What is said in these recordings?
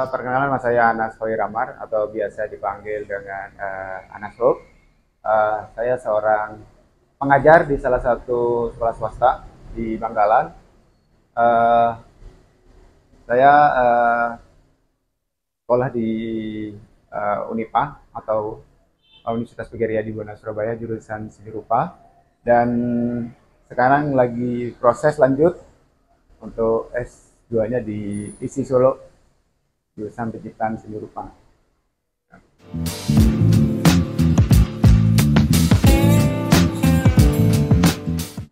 Perkenalkan, nama saya Anas Hoiramar atau biasa dipanggil dengan Anas Hope. Saya seorang pengajar di salah satu sekolah swasta di Bangkalan. Eh, saya sekolah di Unipa atau Universitas Pegaria di Buana Surabaya, jurusan Seni Rupa. Dan sekarang lagi proses lanjut untuk S2-nya di ISI Solo, jurusan Penciptaan Seni Rupa.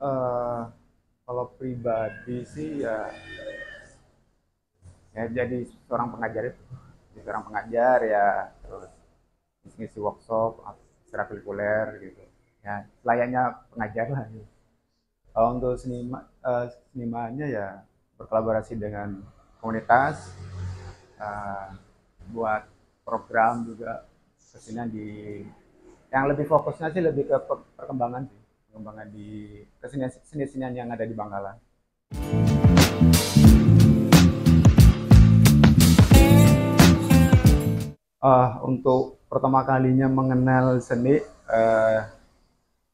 Eh, Kalau pribadi sih ya jadi seorang pengajar itu, jadi seorang pengajar ya, terus ngisi workshop secara kulikuler gitu. Ya layaknya pengajar lah. Gitu. Kalau untuk senimannya ya berkolaborasi dengan komunitas, eh, buat program juga kesinian di yang lebih fokusnya sih lebih ke perkembangan sih, perkembangan di kesenian yang ada di Bangkalan. Untuk pertama kalinya mengenal seni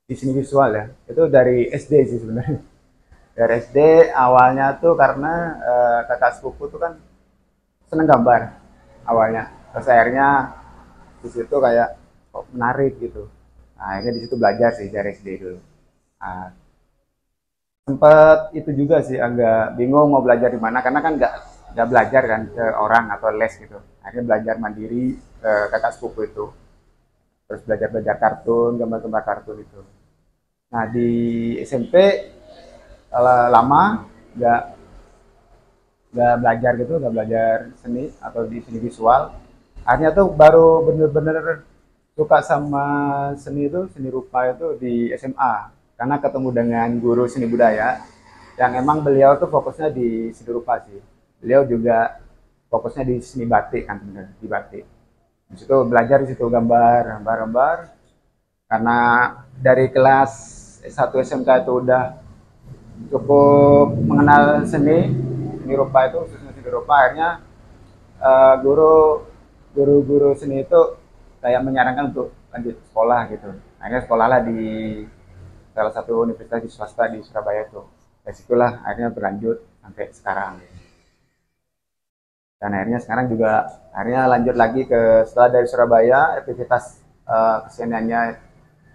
di seni visual ya, itu dari SD sih sebenarnya. Dari SD awalnya tuh karena kakak sepupu tuh kan seneng gambar awalnya. Terus akhirnya di situ kayak kok menarik gitu. Nah, akhirnya di situ belajar sih dari SD dulu. Nah, sempet itu juga sih agak bingung mau belajar di mana karena kan nggak belajar kan ke orang atau les gitu. Akhirnya belajar mandiri ke kakak sepupu itu. Terus belajar belajar kartun, gambar-gambar kartun itu. Nah di SMP lama nggak nggak belajar gitu, nggak belajar seni atau di seni visual. Akhirnya tuh baru bener-bener suka sama seni itu, seni rupa itu di SMA. Karena ketemu dengan guru seni budaya yang emang beliau tuh fokusnya di seni rupa sih. Beliau juga fokusnya di seni batik kan, bener, di batik. Di situ belajar di situ gambar. Karena dari kelas 1 SMK itu udah cukup mengenal seni rupa itu, khususnya seni rupa, akhirnya guru-guru seni itu kayak menyarankan untuk lanjut sekolah gitu. Akhirnya sekolahlah di salah satu universitas di swasta di Surabaya itu. Dari situlah akhirnya berlanjut sampai sekarang. Dan akhirnya sekarang juga akhirnya lanjut lagi ke setelah dari Surabaya, aktivitas keseniannya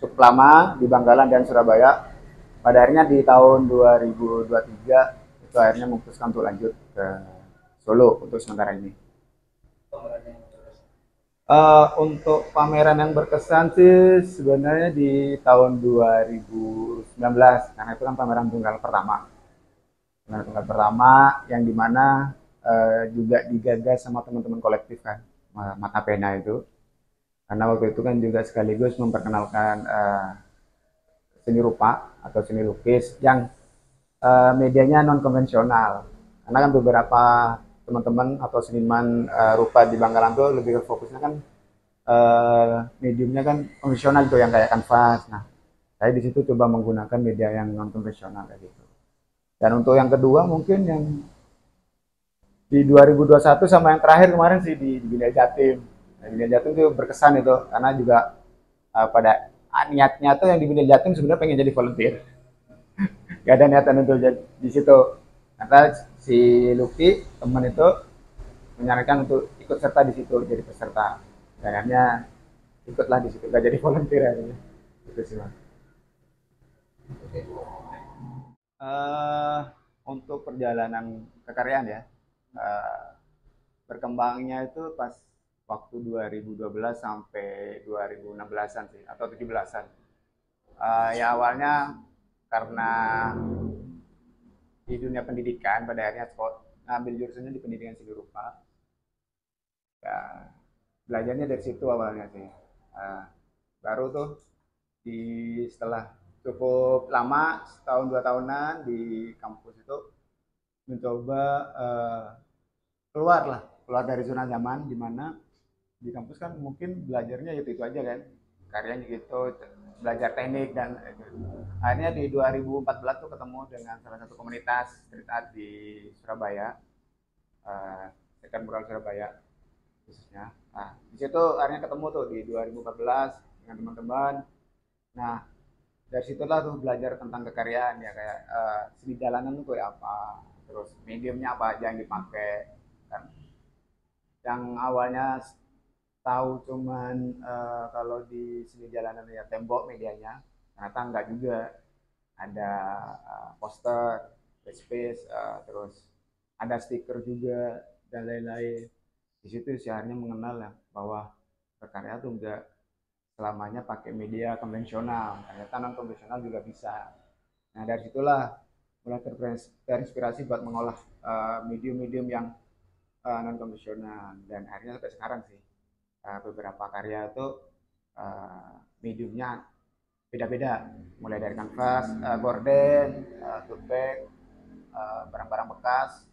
cukup lama di Bangkalan dan Surabaya. Pada akhirnya di tahun 2023 itu akhirnya memutuskan untuk lanjut ke Solo untuk sementara ini. Untuk pameran yang berkesan sih sebenarnya di tahun 2019 karena itu kan pameran tunggal pertama. Pameran tunggal pertama yang dimana juga digagas sama teman-teman kolektif kan, Mata Pena itu. Karena waktu itu kan juga sekaligus memperkenalkan seni rupa atau seni lukis yang medianya non konvensional. Karena kan beberapa teman-teman atau seniman rupa di Bangkalan tuh lebih fokusnya kan mediumnya kan konvensional tuh yang kayak kanvas. Nah, saya di situ coba menggunakan media yang non konvensional kayak gitu. Dan untuk yang kedua mungkin yang di 2021 sama yang terakhir kemarin sih di Bina Jatim. Nah, Bina Jatim itu berkesan itu karena juga pada niatnya tuh yang di Bina Jatim sebenarnya pengen jadi volunteer. Gak ada niatan untuk jadi di situ. Karena si Lucky teman itu menyarankan untuk ikut serta di situ jadi peserta. Dan akhirnya ikutlah di situ, gak jadi volunteer akhirnya. Itu sih mas. Uh, untuk perjalanan kekaryaan ya, berkembangnya itu pas waktu 2012 sampai 2016-an sih atau 17-an. Ya awalnya karena di dunia pendidikan pada akhirnya ngambil jurusannya di pendidikan seni rupa. Ya, belajarnya dari situ awalnya sih. Baru tuh di setelah cukup lama setahun dua tahunan di kampus itu mencoba keluar dari zona nyaman di mana di kampus kan mungkin belajarnya itu aja kan karyanya gitu belajar teknik dan akhirnya di 2014 tuh ketemu dengan salah satu komunitas street art di Surabaya, Second Mural Surabaya. khususnya. Nah, di situ akhirnya ketemu tuh di 2014 dengan teman-teman. Nah, dari situlah tuh belajar tentang kekaryaan ya, kayak seni jalanan tuh kayak apa, terus mediumnya apa aja yang dipakai kan. Yang awalnya tahu cuman kalau di seni jalanan ya tembok medianya, ternyata enggak juga. Ada poster, space, terus ada stiker juga dan lain-lain. Di situ siarnya mengenal ya bahwa berkarya tuh enggak selamanya pakai media konvensional, ternyata non konvensional juga bisa. Nah dari situlah mulai terinspirasi buat mengolah medium-medium yang non konvensional, dan akhirnya sampai sekarang sih beberapa karya itu mediumnya beda-beda, mulai dari kanvas, gorden, tote bag, barang-barang bekas,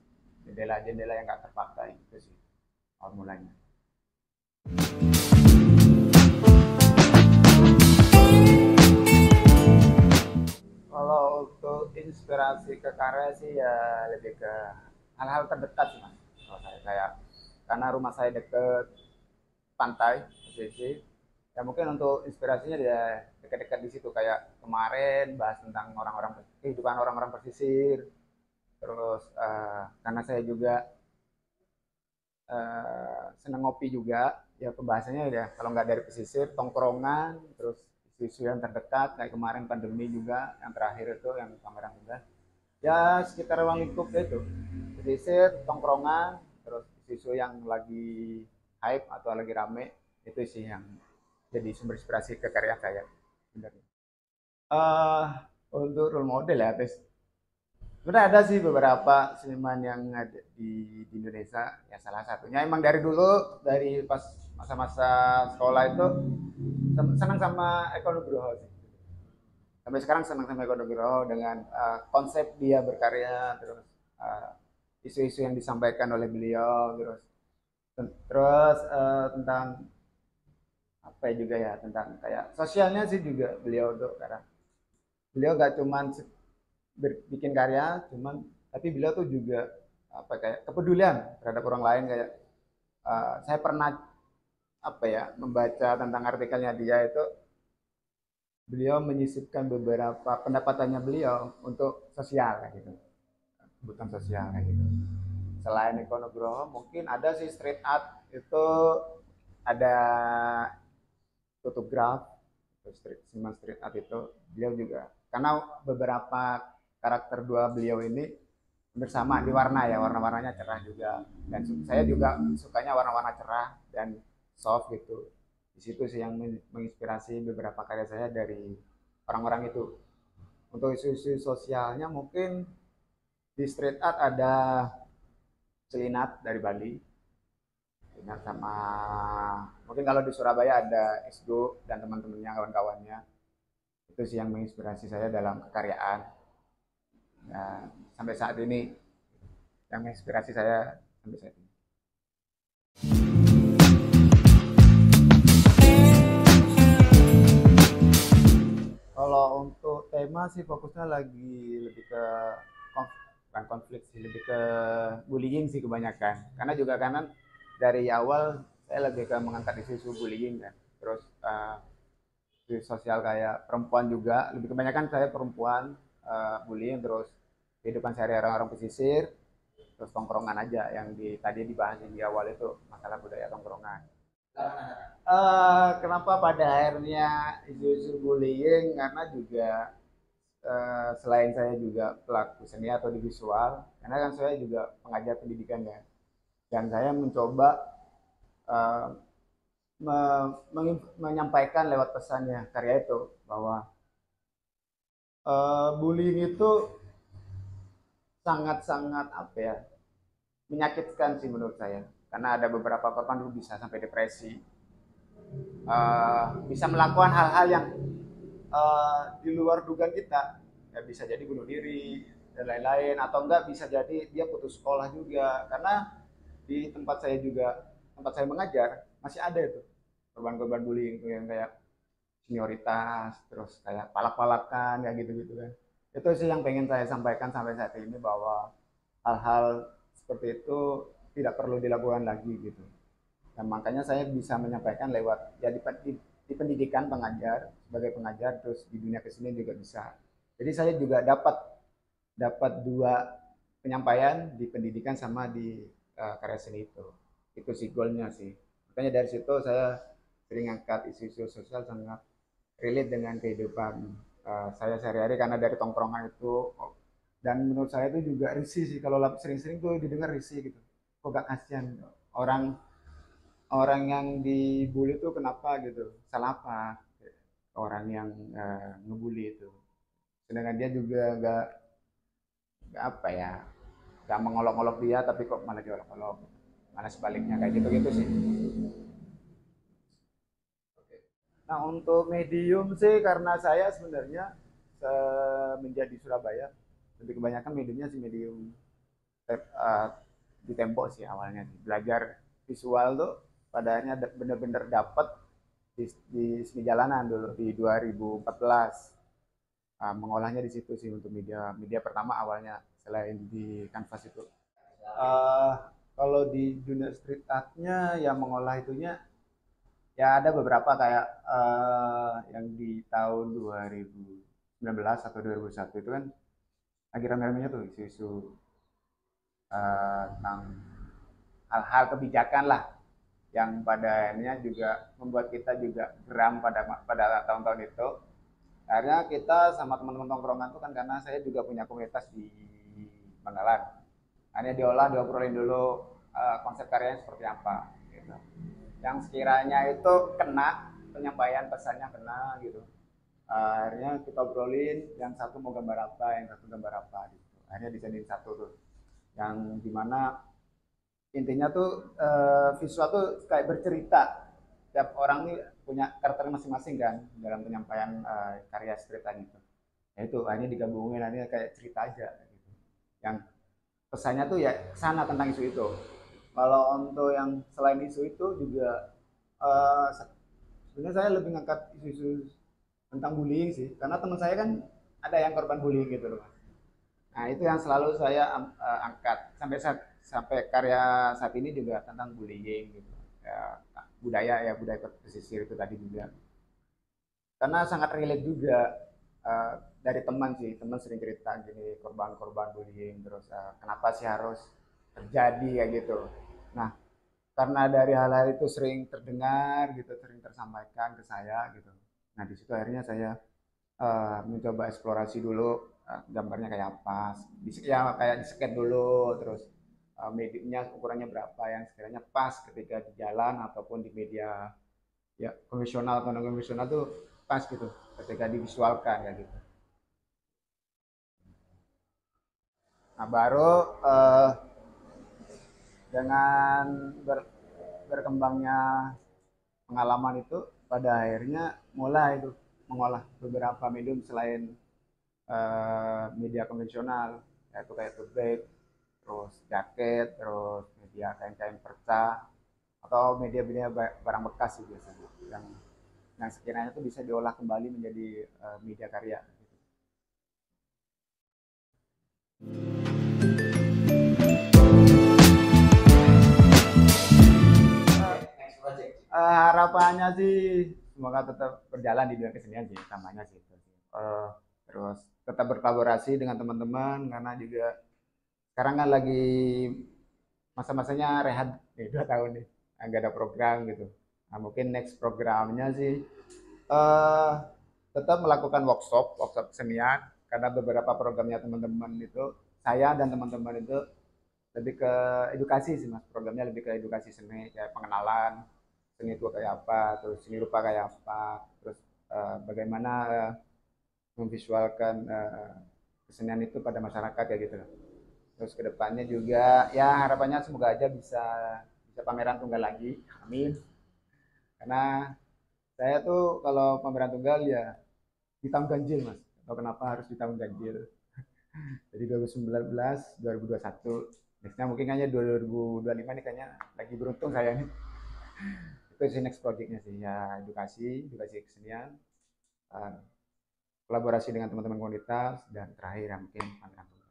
jendela-jendela yang nggak terpakai, itu sih awal mulanya. Kalau untuk inspirasi ke karya sih ya lebih ke hal-hal terdekat sih mas. Kalau saya kayak karena rumah saya deket pantai pesisir, ya mungkin untuk inspirasinya dia dekat-dekat di situ, kayak kemarin bahas tentang orang-orang kehidupan orang-orang pesisir. Terus karena saya juga senang ngopi juga, ya pembahasannya ya kalau nggak dari pesisir tongkrongan, terus isu-isu yang terdekat kayak kemarin pandemi juga yang terakhir itu yang pameran juga, ya sekitar ruang lingkup itu pesisir tongkrongan, terus isu-isu yang lagi hype atau lagi rame, itu sih yang jadi sumber inspirasi ke karya saya sebenarnya. uh, untuk role model ya, sebenarnya ada sih beberapa seniman yang ada di Indonesia. Ya salah satunya emang dari dulu, dari pas masa-masa sekolah itu senang sama Eko Nugroho sih. Sampai sekarang senang sama Eko Nugroho dengan konsep dia berkarya, terus isu-isu yang disampaikan oleh beliau, terus tentang apa ya juga ya, tentang kayak sosialnya sih juga beliau tuh, karena beliau gak cuman bikin karya cuman, tapi beliau tuh juga apa kayak kepedulian terhadap orang lain, kayak saya pernah apa ya membaca tentang artikelnya dia itu, beliau menyisipkan beberapa pendapatannya beliau untuk sosial kayak gitu, kebutuhan sosial kayak gitu. Selain Eko Nugroho mungkin ada sih street art itu, ada fotograf, street art itu beliau juga, karena beberapa karakter dua beliau ini bersama di warna ya, warna-warnanya cerah juga, dan saya juga sukanya warna-warna cerah dan soft gitu. Di situ sih yang menginspirasi beberapa karya saya dari orang-orang itu. Untuk isu-isu sosialnya mungkin di street art ada Selinat dari Bali, Selinat sama mungkin kalau di Surabaya ada Esgo dan teman-temannya, kawan-kawannya. Itu sih yang menginspirasi saya dalam kekaryaan. Nah, sampai saat ini yang menginspirasi saya sampai saat ini. Kalau untuk tema sih fokusnya lagi lebih ke bukan konflik sih, lebih ke bullying sih kebanyakan. Karena juga karena dari awal saya lebih ke mengangkat isu-isu bullying kan. Terus isu sosial kayak perempuan juga, lebih kebanyakan saya perempuan, bullying, terus kehidupan sehari orang-orang pesisir, terus tongkrongan aja yang tadi dibahas di awal itu, masalah budaya tongkrongan. Kenapa pada akhirnya isu-isu bullying, karena juga selain saya juga pelaku seni atau di visual, karena kan saya juga pengajar pendidikan ya, dan saya mencoba uh, menyampaikan lewat pesannya karya itu bahwa bullying itu sangat-sangat apa ya, menyakitkan sih menurut saya, karena ada beberapa korban dulu bisa sampai depresi, bisa melakukan hal-hal yang di luar dugaan kita, ya bisa jadi bunuh diri dan lain-lain, atau enggak bisa jadi dia putus sekolah juga, karena di tempat saya juga, tempat saya mengajar, masih ada itu korban-korban bullying yang kayak senioritas, terus kayak palak-palakan, ya gitu-gitu kan. Itu sih yang pengen saya sampaikan sampai saat ini, bahwa hal-hal seperti itu tidak perlu dilakukan lagi gitu. Dan makanya saya bisa menyampaikan lewat ya di pendidikan pengajar, sebagai pengajar, terus di dunia kesenian juga bisa. Jadi saya juga dapat dapat dua penyampaian di pendidikan sama di karya seni itu. Itu sih goalnya sih. Makanya dari situ saya sering angkat isu-isu sosial sangat relate dengan kehidupan saya sehari-hari karena dari tongkrongan itu. Dan menurut saya itu juga risih sih kalau sering-sering tuh didengar risih gitu. Kok gak kasihan orang orang yang dibully itu kenapa gitu, salah apa orang yang ngebully itu, sedangkan dia juga nggak apa ya, nggak mengolok-olok dia tapi kok malah diolok-olok, malah sebaliknya kayak gitu gitu sih. Nah untuk medium sih karena saya sebenarnya semenjak di Surabaya lebih kebanyakan mediumnya sih medium uh, di Tempo sih awalnya sih. Belajar visual tuh padanya bener-bener dapet di seni jalanan dulu di 2014. Mengolahnya di situ sih untuk media media pertama awalnya selain di kanvas itu. Uh, Kalau di dunia street artnya yang mengolah itunya ya ada beberapa kayak yang di tahun 2019 atau 2001 itu kan lagi rame-ramenya tuh isu-isu tentang hal-hal kebijakan lah yang pada akhirnya juga membuat kita juga geram pada tahun-tahun itu. Akhirnya kita sama teman-teman tongkrongan itu kan karena saya juga punya komunitas di Bangkalan. Akhirnya diolah, diobrolin dulu konsep karyanya seperti apa gitu. Yang sekiranya itu kena penyampaian pesannya kena gitu. Akhirnya kita obrolin yang satu mau gambar apa, yang satu gambar apa gitu. Akhirnya disediain satu tuh. Yang dimana intinya tuh visual tuh kayak bercerita, tiap orang nih punya karakter masing-masing kan dalam penyampaian karya street art itu, ya itu akhirnya digabungin akhirnya kayak cerita aja gitu, yang pesannya tuh ya sana tentang isu itu. Kalau untuk yang selain isu itu juga uh, sebenarnya saya lebih ngangkat isu-isu tentang bullying sih karena teman saya kan ada yang korban bullying gitu loh. Nah, itu yang selalu saya angkat sampai karya saat ini juga tentang bullying gitu. Ya, budaya pesisir itu tadi juga. Karena sangat relate juga dari teman sih, teman sering cerita gini korban-korban bullying terus kenapa sih harus terjadi kayak gitu. Nah, karena dari hal-hal itu sering terdengar gitu, sering tersampaikan ke saya gitu. Nah, di situ akhirnya saya mencoba eksplorasi dulu gambarnya kayak apa, ya kayak di sket dulu, terus mediumnya ukurannya berapa yang sekiranya pas ketika di jalan ataupun di media ya konvensional atau non konvensional tuh pas gitu ketika divisualkan ya gitu. Nah baru dengan berkembangnya pengalaman itu pada akhirnya mulai itu mengolah beberapa medium selain media konvensional yaitu kayak tote bag, terus jaket, terus media kain-kain perca atau media-media barang bekas sih biasanya yang sekiranya itu bisa diolah kembali menjadi media karya. Harapannya sih semoga tetap berjalan di dunia kesenian sih, utamanya sih itu. Terus tetap berkolaborasi dengan teman-teman karena juga sekarang kan lagi masa-masanya rehat nih 2 tahun nih, nggak ada program gitu. Nah mungkin next programnya sih uh, tetap melakukan workshop workshop kesenian karena beberapa programnya teman-teman itu saya dan teman-teman itu lebih ke edukasi sih mas, programnya lebih ke edukasi seni kayak pengenalan seni itu kayak apa, terus seni rupa kayak apa, terus bagaimana memvisualkan kesenian itu pada masyarakat ya gitu. Terus kedepannya juga ya harapannya semoga aja bisa bisa pameran tunggal lagi, amin. Karena saya tuh kalau pameran tunggal ya di tahun ganjil mas, atau kenapa harus di tahun ganjil? Jadi 2019, 2021, nextnya mungkin kayaknya 2025 nih kayaknya lagi beruntung saya nih. Itu sih next projectnya sih ya edukasi, edukasi kesenian, uh, kolaborasi dengan teman-teman komunitas dan terakhir ya mungkin pameran tunggal.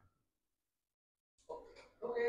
Oke.